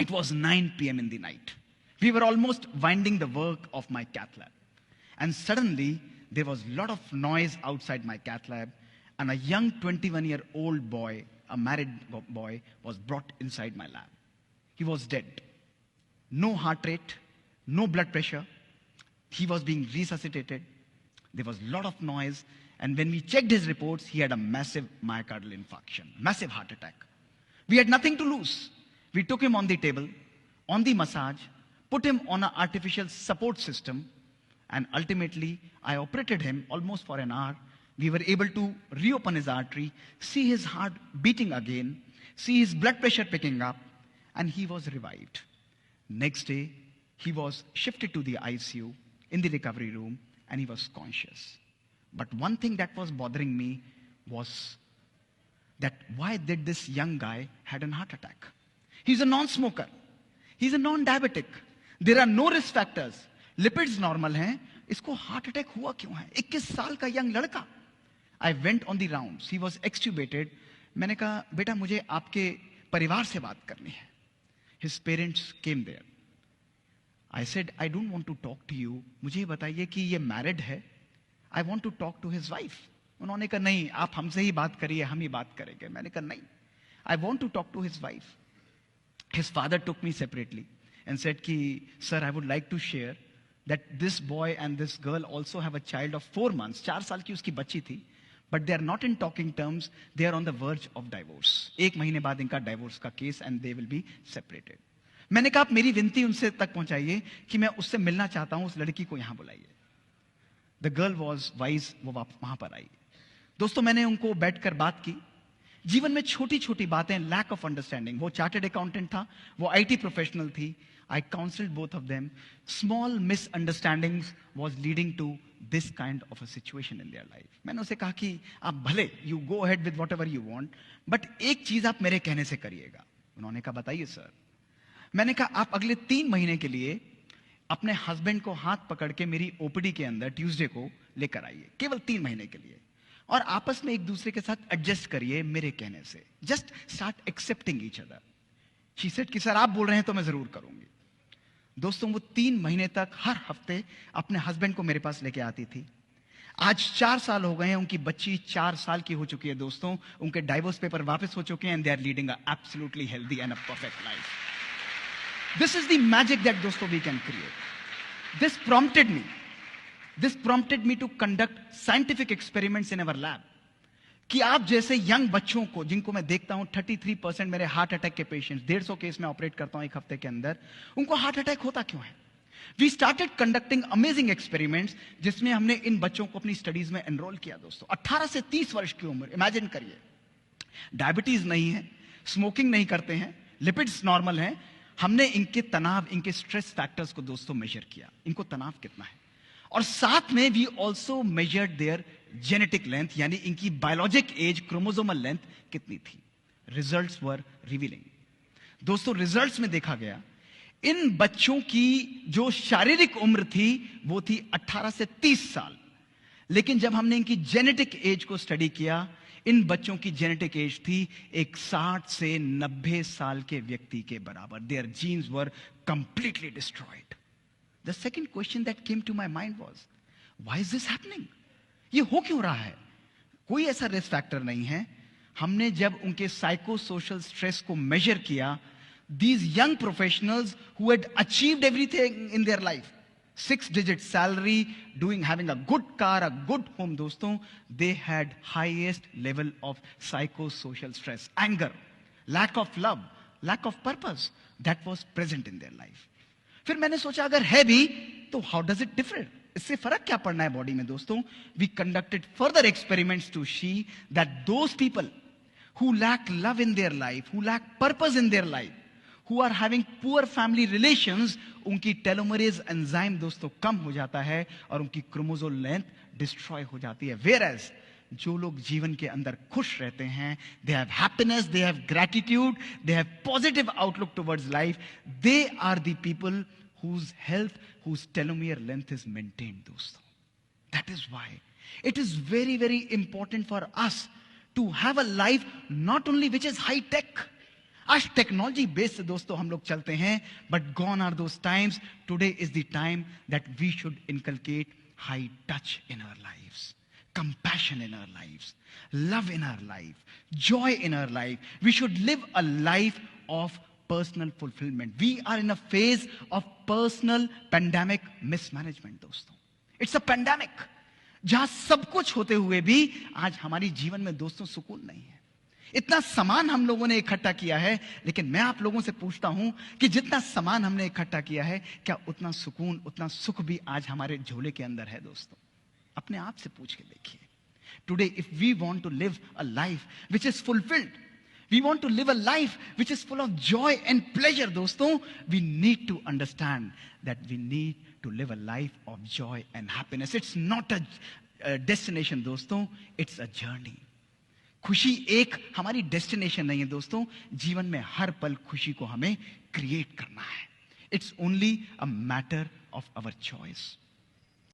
It was 9 p.m. in the night. We were almost winding the work of my cath lab. And suddenly, there was a lot of noise outside my cath lab, and a young 21-year-old boy, a married boy, was brought inside my lab. He was dead. No heart rate, no blood pressure. He was being resuscitated. There was a lot of noise. And when we checked his reports, he had a massive myocardial infarction, massive heart attack. We had nothing to lose. We took him on the table, on the massage, put him on an artificial support system, and ultimately, I operated him almost for an hour. We were able to reopen his artery, see his heart beating again, see his blood pressure picking up, and he was revived. Next day, he was shifted to the ICU in the recovery room, and he was conscious. But one thing that was bothering me was that why did this young guy had a heart attack? He's a non-smoker. He's a non-diabetic. There are no risk factors. Lipids normal हैं. इसको heart attack हुआ क्यों है? 21 साल का young लड़का. I went on the rounds. He was extubated. मैंने कहा, बेटा मुझे आपके परिवार से बात करनी है. His parents came there. I said, I don't want to talk to you. मुझे बताइए कि ये married है. I want to talk to his wife. उन्होंने कहा नहीं, आप हमसे ही बात करिए, हम ही बात करेंगे. मैंने कहा नहीं. I want to talk to his wife. His father took me separately and said कि, sir, I would like to share that this boy and this girl also have a child of 4 months. 4 साल की उसकी बच्ची थी. But they are not in talking terms. They are on the verge of divorce. 1 महीने बाद इनका divorce का case and they will be separated. मैंने कहा आप मेरी विनती उनसे तक पहुंचाइए कि मैं उससे मिलना चाहता हूं, उस लड़की को यहां बुलाइए. The girl was wise. वो वहां पर आई. दोस्तों मैंने उनको बैठकर बात की. जीवन में छोटी छोटी बातें, lack of understanding. वो चार्टर्ड अकाउंटेंट था, वो IT प्रोफेशनल थी. I counseled both of them. Small misunderstandings was leading to this kind of a situation in their life. मैंने उसे कहा कि आप भले you go ahead with whatever you want, but एक चीज आप मेरे कहने से करिएगा. उन्होंने कहा बताइए सर. मैंने कहा आप अगले 3 महीने के लिए अपने हस्बैंड को हाथ पकड़ के मेरी ओपीडी के अंदर ट्यूसडे को लेकर आइए, केवल 3 महीने के लिए, और आपस में एक दूसरे के साथ एडजस्ट करिए मेरे कहने से. Just start accepting each other. She said कि सर आप बोल रहे हैं तो मैं जरूर करूंगी. दोस्तों वो 3 महीने तक हर हफ्ते अपने हस्बैंड को मेरे पास लेके आती थी. आज 4 साल हो गए हैं. उनकी बच्ची 4 साल की हो चुकी है दोस्तों. उनके डाइवोर्स पेपर वापस हो चुके हैं and they are leading a absolutely healthy and a perfect life. This is the magic that दोस्तों we can create. This prompted me to conduct scientific experiments in our lab. कि आप जैसे young बच्चों को, जिनको मैं देखता हूं 33% मेरे हार्ट अटैक के पेशेंट्स, 150 केस में ऑपरेट करता हूं 1 हफ्ते के अंदर, उनको हार्ट अटैक होता क्यों है? We started conducting amazing experiments, जिसमें हमने इन बच्चों को अपनी स्टडीज में एनरोल किया. दोस्तों 18 से 30 वर्ष की उम्र, इमेजिन करिए. डायबिटीज नहीं है, स्मोकिंग नहीं करते हैं, लिपिड्स नॉर्मल हैं. हमने इनके तनाव, इनके स्ट्रेस फैक्टर्स को दोस्तों मेजर किया. इनको तनाव कितना है, और साथ में we also measured their genetic length, यानी इनकी बायोलॉजिक एज, क्रोमोसोमल लेंथ कितनी थी. Results were revealing. दोस्तों रिजल्ट्स में देखा गया इन बच्चों की जो शारीरिक उम्र थी वो थी 18 से 30 साल, लेकिन जब हमने इनकी जेनेटिक एज को स्टडी किया, इन बच्चों की जेनेटिक एज थी एक 60 से 90 साल के व्यक्ति के बराबर. Their genes were completely destroyed. The second question that came to my mind was, why is this happening? ये हो क्यों रहा है? कोई ऐसा रिस्क फैक्टर नहीं है. हमने जब उनके साइको सोशल स्ट्रेस को मेजर किया, these young professionals who had achieved everything in their life, 6-digit salary, having a good car, a good home, दोस्तों, they had highest level of psychosocial stress, anger, lack of love, lack of purpose that was present in their life. फिर मैंने सोचा अगर है भी तो how does it differ? इससे फर्क क्या पड़ना है बॉडी में दोस्तों? We conducted further experiments to see that those people who lack love in their life, who lack purpose in their life, who are having poor family relations, उनकी telomerase enzyme दोस्तों कम हो जाता है और उनकी क्रोमोसोम लेंथ डिस्ट्रॉय हो जाती है. Whereas जो लोग जीवन के अंदर खुश रहते हैं, they have happiness, they have gratitude, they have positive outlook towards life, they are the people whose health, whose telomere length is maintained दोस्तों. That is why it is very, very important for us to have a life not only which is high tech. आज technology based दोस्तों हम लोग चलते हैं, but gone are those times. Today is the time that we should inculcate high touch in our lives, compassion in our lives, love in our life, joy in our life. We should live a life of personal fulfillment. We are in a phase of personal pandemic mismanagement दोस्तों. It's a pandemic. जहां सब कुछ होते हुए भी आज हमारी जीवन में दोस्तों सुकून नहीं है. इतना सामान हम लोगों ने इकट्ठा किया है, लेकिन मैं आप लोगों से पूछता हूं कि जितना सामान हमने इकट्ठा किया है, क्या उतना सुकून, उतना सुख भी आज हमारे झोले के अंदर है दोस्तों? अपने आप से पूछ के देखिए. Today if we want to live a life which is fulfilled, we want to live a life which is full of joy and pleasure दोस्तों, we need to understand that we need to live a life of joy and happiness. It's not a destination दोस्तों, it's a journey. खुशी एक हमारी destination नहीं है दोस्तों. जीवन में हर पल खुशी को हमें क्रिएट करना है. It's only a matter of our choice.